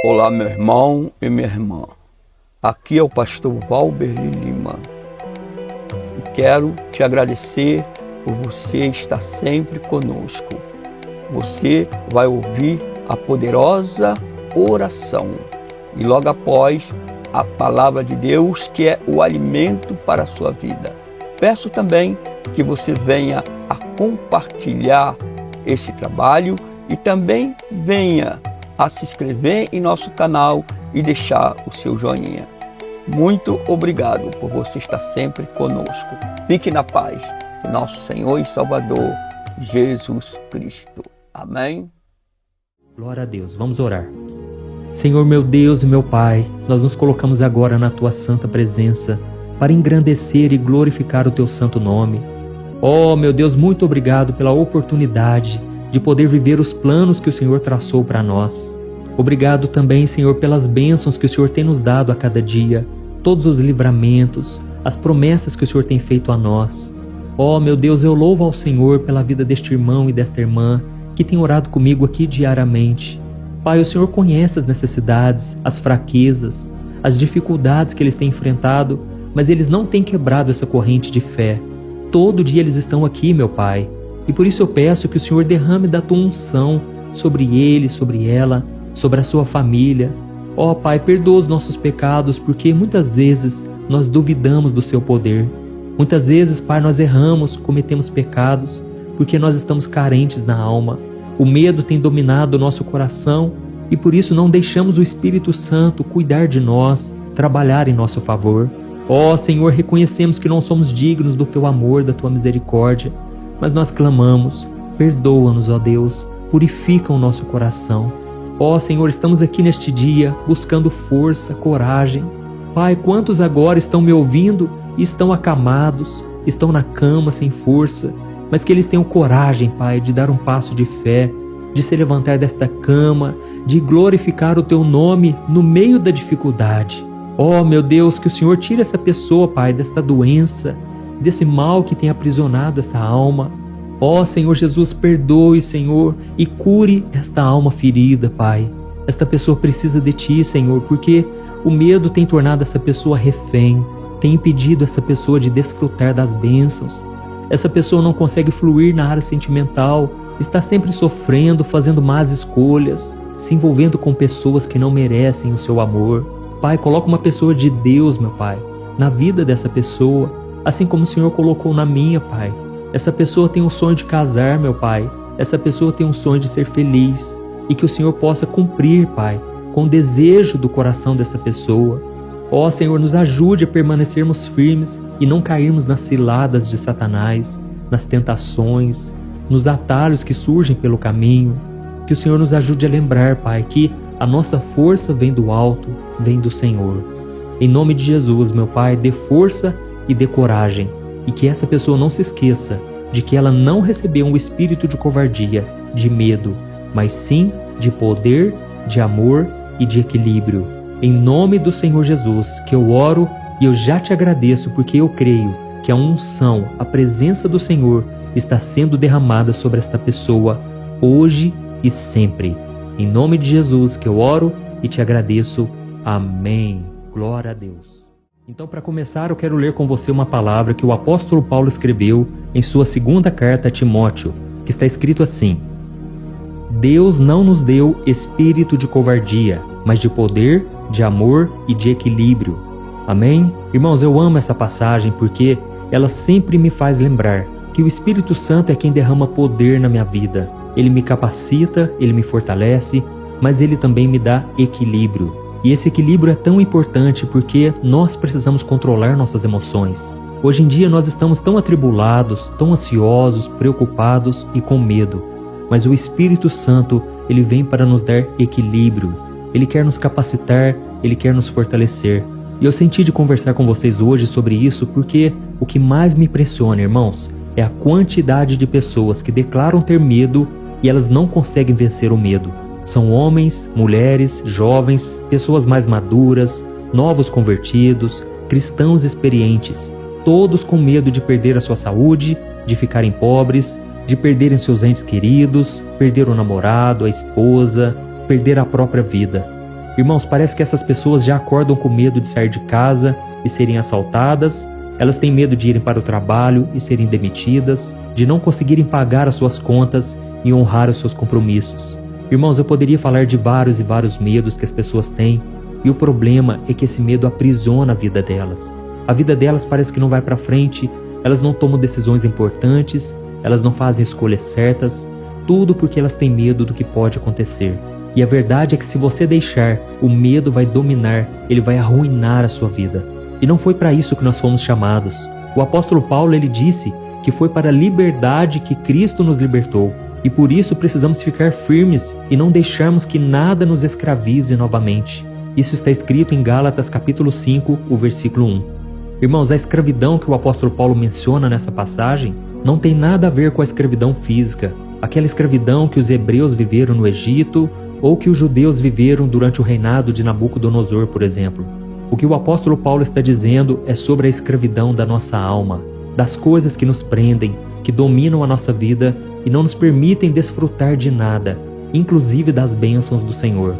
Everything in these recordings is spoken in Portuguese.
Olá, meu irmão e minha irmã. Aqui é o pastor Valberli Lima e quero te agradecer por você estar sempre conosco. Você vai ouvir a poderosa oração e logo após a palavra de Deus, que é o alimento para a sua vida. Peço também que você venha a compartilhar esse trabalho e também venha a se inscrever em nosso canal e deixar o seu joinha. Muito obrigado por você estar sempre conosco. Fique na paz de nosso Senhor e Salvador, Jesus Cristo. Amém? Glória a Deus. Vamos orar. Senhor meu Deus e meu Pai, nós nos colocamos agora na Tua santa presença para engrandecer e glorificar o Teu santo nome. Oh, meu Deus, muito obrigado pela oportunidade de poder viver os planos que o Senhor traçou para nós. Obrigado também, Senhor, pelas bênçãos que o Senhor tem nos dado a cada dia, todos os livramentos, as promessas que o Senhor tem feito a nós. Oh, meu Deus, eu louvo ao Senhor pela vida deste irmão e desta irmã que tem orado comigo aqui diariamente. Pai, o Senhor conhece as necessidades, as fraquezas, as dificuldades que eles têm enfrentado, mas eles não têm quebrado essa corrente de fé. Todo dia eles estão aqui, meu Pai, e por isso eu peço que o Senhor derrame da Tua unção sobre ele, sobre ela, sobre a sua família. Ó Pai, perdoa os nossos pecados, porque muitas vezes nós duvidamos do Seu poder. Muitas vezes, Pai, nós erramos, cometemos pecados, porque nós estamos carentes na alma. O medo tem dominado o nosso coração e por isso não deixamos o Espírito Santo cuidar de nós, trabalhar em nosso favor. Ó Senhor, reconhecemos que não somos dignos do Teu amor, da Tua misericórdia, mas nós clamamos, perdoa-nos, ó Deus, purifica o nosso coração. Ó Senhor, estamos aqui neste dia buscando força, coragem. Pai, quantos agora estão me ouvindo e estão acamados, estão na cama sem força, mas que eles tenham coragem, Pai, de dar um passo de fé, de se levantar desta cama, de glorificar o Teu nome no meio da dificuldade. Ó meu Deus, que o Senhor tire essa pessoa, Pai, desta doença, desse mal que tem aprisionado essa alma. Ó Senhor Jesus, perdoe, Senhor, e cure esta alma ferida, Pai. Esta pessoa precisa de Ti, Senhor, porque o medo tem tornado essa pessoa refém, tem impedido essa pessoa de desfrutar das bênçãos. Essa pessoa não consegue fluir na área sentimental, está sempre sofrendo, fazendo más escolhas, se envolvendo com pessoas que não merecem o Seu amor. Pai, coloca uma pessoa de Deus, meu Pai, na vida dessa pessoa, assim como o Senhor colocou na minha, Pai. Essa pessoa tem um sonho de casar, meu Pai. Essa pessoa tem um sonho de ser feliz e que o Senhor possa cumprir, Pai, com o desejo do coração dessa pessoa. Ó Senhor, nos ajude a permanecermos firmes e não cairmos nas ciladas de Satanás, nas tentações, nos atalhos que surgem pelo caminho. Que o Senhor nos ajude a lembrar, Pai, que a nossa força vem do alto, vem do Senhor. Em nome de Jesus, meu Pai, dê força e dê coragem. E que essa pessoa não se esqueça de que ela não recebeu um espírito de covardia, de medo, mas sim de poder, de amor e de equilíbrio. Em nome do Senhor Jesus, que eu oro e eu já te agradeço porque eu creio que a unção, a presença do Senhor está sendo derramada sobre esta pessoa, hoje e sempre. Em nome de Jesus que eu oro e te agradeço. Amém. Glória a Deus. Então, para começar, eu quero ler com você uma palavra que o apóstolo Paulo escreveu em sua segunda carta a Timóteo, que está escrito assim: Deus não nos deu espírito de covardia, mas de poder, de amor e de equilíbrio. Amém? Irmãos, eu amo essa passagem porque ela sempre me faz lembrar que o Espírito Santo é quem derrama poder na minha vida. Ele me capacita, ele me fortalece, mas ele também me dá equilíbrio. E esse equilíbrio é tão importante porque nós precisamos controlar nossas emoções. Hoje em dia nós estamos tão atribulados, tão ansiosos, preocupados e com medo. Mas o Espírito Santo, ele vem para nos dar equilíbrio. Ele quer nos capacitar, ele quer nos fortalecer. E eu senti de conversar com vocês hoje sobre isso porque o que mais me impressiona, irmãos, é a quantidade de pessoas que declaram ter medo e elas não conseguem vencer o medo. São homens, mulheres, jovens, pessoas mais maduras, novos convertidos, cristãos experientes, todos com medo de perder a sua saúde, de ficarem pobres, de perderem seus entes queridos, perder o namorado, a esposa, perder a própria vida. Irmãos, parece que essas pessoas já acordam com medo de sair de casa e serem assaltadas, elas têm medo de irem para o trabalho e serem demitidas, de não conseguirem pagar as suas contas e honrar os seus compromissos. Irmãos, eu poderia falar de vários e vários medos que as pessoas têm, e o problema é que esse medo aprisiona a vida delas. A vida delas parece que não vai para frente, elas não tomam decisões importantes, elas não fazem escolhas certas, tudo porque elas têm medo do que pode acontecer. E a verdade é que se você deixar, o medo vai dominar, ele vai arruinar a sua vida. E não foi para isso que nós fomos chamados. O apóstolo Paulo, ele disse que foi para a liberdade que Cristo nos libertou. E por isso precisamos ficar firmes e não deixarmos que nada nos escravize novamente. Isso está escrito em Gálatas capítulo 5, o versículo 1. Irmãos, a escravidão que o apóstolo Paulo menciona nessa passagem não tem nada a ver com a escravidão física, aquela escravidão que os hebreus viveram no Egito ou que os judeus viveram durante o reinado de Nabucodonosor, por exemplo. O que o apóstolo Paulo está dizendo é sobre a escravidão da nossa alma, das coisas que nos prendem, que dominam a nossa vida e não nos permitem desfrutar de nada, inclusive das bênçãos do Senhor.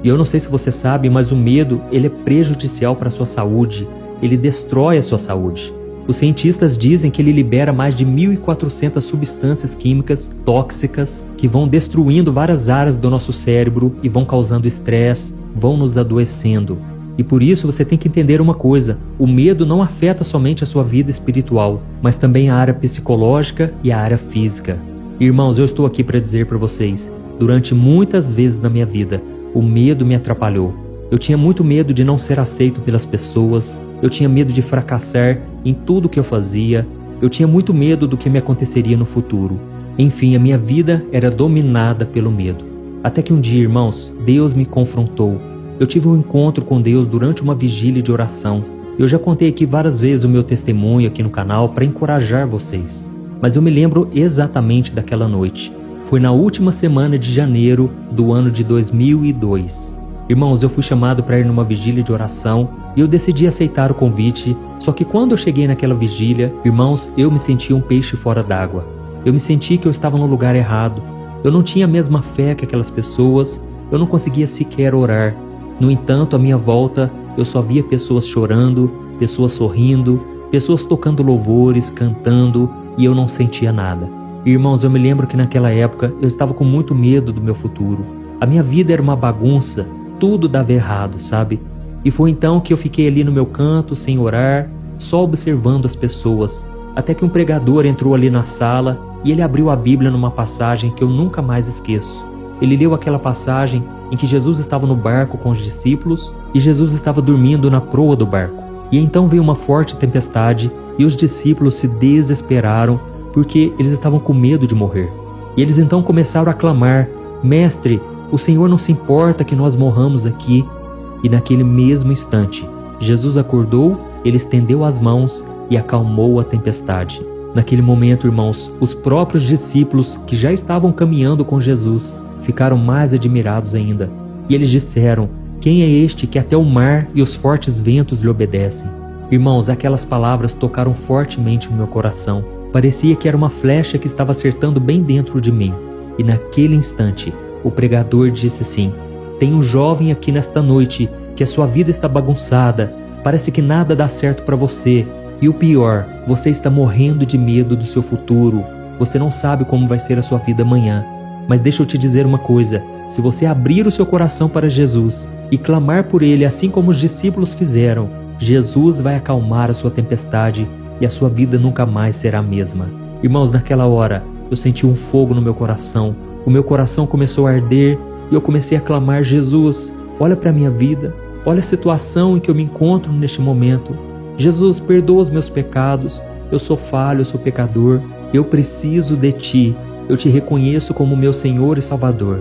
E eu não sei se você sabe, mas o medo, ele é prejudicial para a sua saúde, ele destrói a sua saúde. Os cientistas dizem que ele libera mais de 1.400 substâncias químicas tóxicas que vão destruindo várias áreas do nosso cérebro e vão causando estresse, vão nos adoecendo. E por isso você tem que entender uma coisa, o medo não afeta somente a sua vida espiritual, mas também a área psicológica e a área física. Irmãos, eu estou aqui para dizer para vocês, durante muitas vezes na minha vida, o medo me atrapalhou. Eu tinha muito medo de não ser aceito pelas pessoas, eu tinha medo de fracassar em tudo que eu fazia, eu tinha muito medo do que me aconteceria no futuro. Enfim, a minha vida era dominada pelo medo. Até que um dia, irmãos, Deus me confrontou. Eu tive um encontro com Deus durante uma vigília de oração. Eu já contei aqui várias vezes o meu testemunho aqui no canal para encorajar vocês. Mas eu me lembro exatamente daquela noite. Foi na última semana de janeiro do ano de 2002. Irmãos, eu fui chamado para ir numa vigília de oração e eu decidi aceitar o convite. Só que quando eu cheguei naquela vigília, irmãos, eu me senti um peixe fora d'água. Eu me senti que eu estava no lugar errado. Eu não tinha a mesma fé que aquelas pessoas. Eu não conseguia sequer orar. No entanto, à minha volta, eu só via pessoas chorando, pessoas sorrindo, pessoas tocando louvores, cantando, e eu não sentia nada. Irmãos, eu me lembro que naquela época eu estava com muito medo do meu futuro. A minha vida era uma bagunça, tudo dava errado, sabe? E foi então que eu fiquei ali no meu canto, sem orar, só observando as pessoas, até que um pregador entrou ali na sala e ele abriu a Bíblia numa passagem que eu nunca mais esqueço. Ele leu aquela passagem em que Jesus estava no barco com os discípulos e Jesus estava dormindo na proa do barco. E então veio uma forte tempestade e os discípulos se desesperaram porque eles estavam com medo de morrer. E eles então começaram a clamar: Mestre, o Senhor não se importa que nós morramos aqui. E naquele mesmo instante, Jesus acordou, ele estendeu as mãos e acalmou a tempestade. Naquele momento, irmãos, os próprios discípulos que já estavam caminhando com Jesus ficaram mais admirados ainda. E eles disseram: quem é este que até o mar e os fortes ventos lhe obedecem? Irmãos, aquelas palavras tocaram fortemente o meu coração. Parecia que era uma flecha que estava acertando bem dentro de mim. E naquele instante, o pregador disse assim: tem um jovem aqui nesta noite que a sua vida está bagunçada, parece que nada dá certo para você. E o pior, você está morrendo de medo do seu futuro. Você não sabe como vai ser a sua vida amanhã. Mas deixa eu te dizer uma coisa, se você abrir o seu coração para Jesus e clamar por Ele assim como os discípulos fizeram, Jesus vai acalmar a sua tempestade e a sua vida nunca mais será a mesma. Irmãos, naquela hora, eu senti um fogo no meu coração. O meu coração começou a arder e eu comecei a clamar: Jesus, olha para a minha vida, olha a situação em que eu me encontro neste momento. Jesus, perdoa os meus pecados, eu sou falho, eu sou pecador, eu preciso de Ti, eu Te reconheço como meu Senhor e Salvador.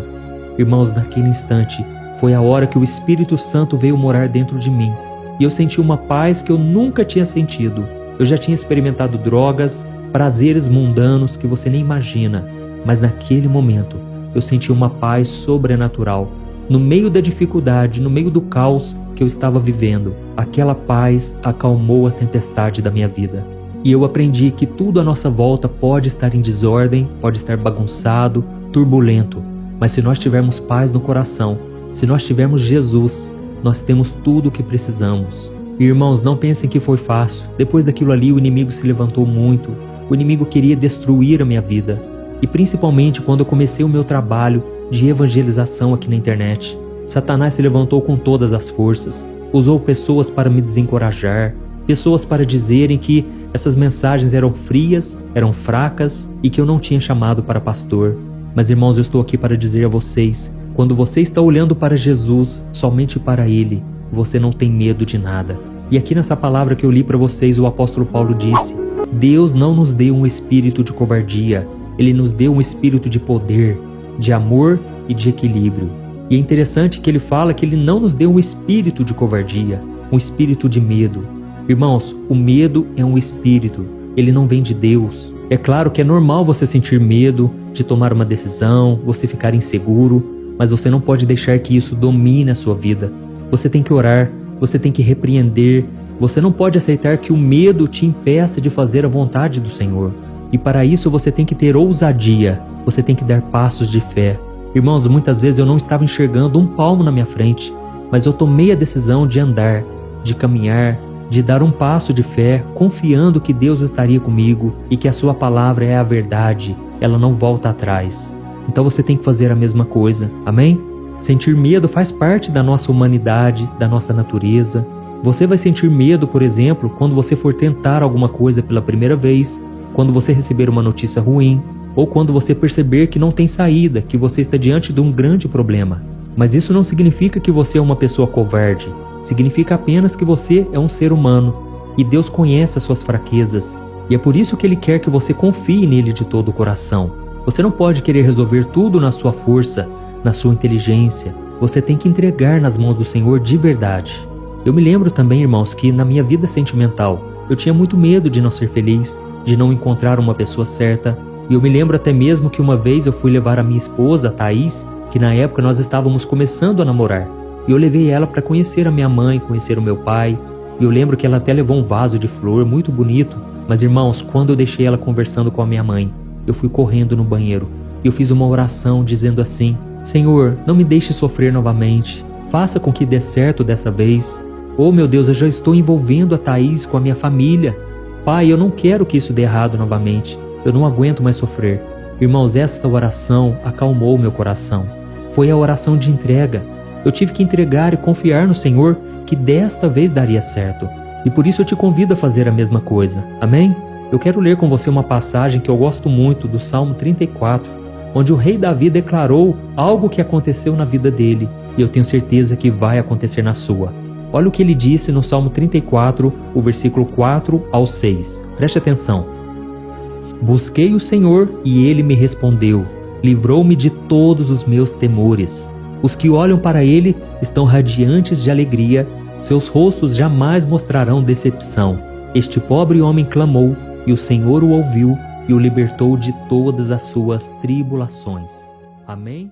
Irmãos, naquele instante, foi a hora que o Espírito Santo veio morar dentro de mim e eu senti uma paz que eu nunca tinha sentido. Eu já tinha experimentado drogas, prazeres mundanos que você nem imagina, mas naquele momento eu senti uma paz sobrenatural. No meio da dificuldade, no meio do caos que eu estava vivendo, aquela paz acalmou a tempestade da minha vida. E eu aprendi que tudo à nossa volta pode estar em desordem, pode estar bagunçado, turbulento, mas se nós tivermos paz no coração, Se nós tivermos Jesus, nós temos tudo o que precisamos. E, irmãos, não pensem que foi fácil. Depois daquilo ali, o inimigo se levantou muito. O inimigo queria destruir a minha vida. E principalmente quando eu comecei o meu trabalho de evangelização aqui na internet. Satanás se levantou com todas as forças. Usou pessoas para me desencorajar. Pessoas para dizerem que essas mensagens eram frias, eram fracas e que eu não tinha chamado para pastor. Mas, irmãos, eu estou aqui para dizer a vocês, quando você está olhando para Jesus, somente para Ele, você não tem medo de nada. E aqui nessa palavra que eu li para vocês, o apóstolo Paulo disse: Deus não nos deu um espírito de covardia, Ele nos deu um espírito de poder, de amor e de equilíbrio. E é interessante que ele fala que Ele não nos deu um espírito de covardia, um espírito de medo. Irmãos, o medo é um espírito, ele não vem de Deus. É claro que é normal você sentir medo de tomar uma decisão, você ficar inseguro, mas você não pode deixar que isso domine a sua vida. Você tem que orar, você tem que repreender, você não pode aceitar que o medo te impeça de fazer a vontade do Senhor. E para isso você tem que ter ousadia, você tem que dar passos de fé. Irmãos, muitas vezes eu não estava enxergando um palmo na minha frente, mas eu tomei a decisão de andar, de caminhar, de dar um passo de fé, confiando que Deus estaria comigo e que a sua palavra é a verdade, ela não volta atrás. Então você tem que fazer a mesma coisa, amém? Sentir medo faz parte da nossa humanidade, da nossa natureza. Você vai sentir medo, por exemplo, quando você for tentar alguma coisa pela primeira vez, quando você receber uma notícia ruim, ou quando você perceber que não tem saída, que você está diante de um grande problema. Mas isso não significa que você é uma pessoa covarde. Significa apenas que você é um ser humano e Deus conhece as suas fraquezas. E é por isso que Ele quer que você confie nele de todo o coração. Você não pode querer resolver tudo na sua força, na sua inteligência. Você tem que entregar nas mãos do Senhor de verdade. Eu me lembro também, irmãos, que na minha vida sentimental, eu tinha muito medo de não ser feliz, de não encontrar uma pessoa certa. E eu me lembro até mesmo que uma vez eu fui levar a minha esposa, a Thaís, que na época nós estávamos começando a namorar. E eu levei ela para conhecer a minha mãe, conhecer o meu pai. E eu lembro que ela até levou um vaso de flor muito bonito. Mas, irmãos, quando eu deixei ela conversando com a minha mãe, eu fui correndo no banheiro. E eu fiz uma oração dizendo assim: Senhor, não me deixe sofrer novamente. Faça com que dê certo desta vez. Oh, meu Deus, eu já estou envolvendo a Thaís com a minha família. Pai, eu não quero que isso dê errado novamente. Eu não aguento mais sofrer. Irmãos, esta oração acalmou meu coração. Foi a oração de entrega. Eu tive que entregar e confiar no Senhor que desta vez daria certo. E por isso eu te convido a fazer a mesma coisa. Amém? Eu quero ler com você uma passagem que eu gosto muito do Salmo 34, onde o rei Davi declarou algo que aconteceu na vida dele, e eu tenho certeza que vai acontecer na sua. Olha o que ele disse no Salmo 34, o versículo 4 ao 6. Preste atenção. Busquei o Senhor e Ele me respondeu. Livrou-me de todos os meus temores. Os que olham para Ele estão radiantes de alegria, seus rostos jamais mostrarão decepção. Este pobre homem clamou, e o Senhor o ouviu e o libertou de todas as suas tribulações. Amém?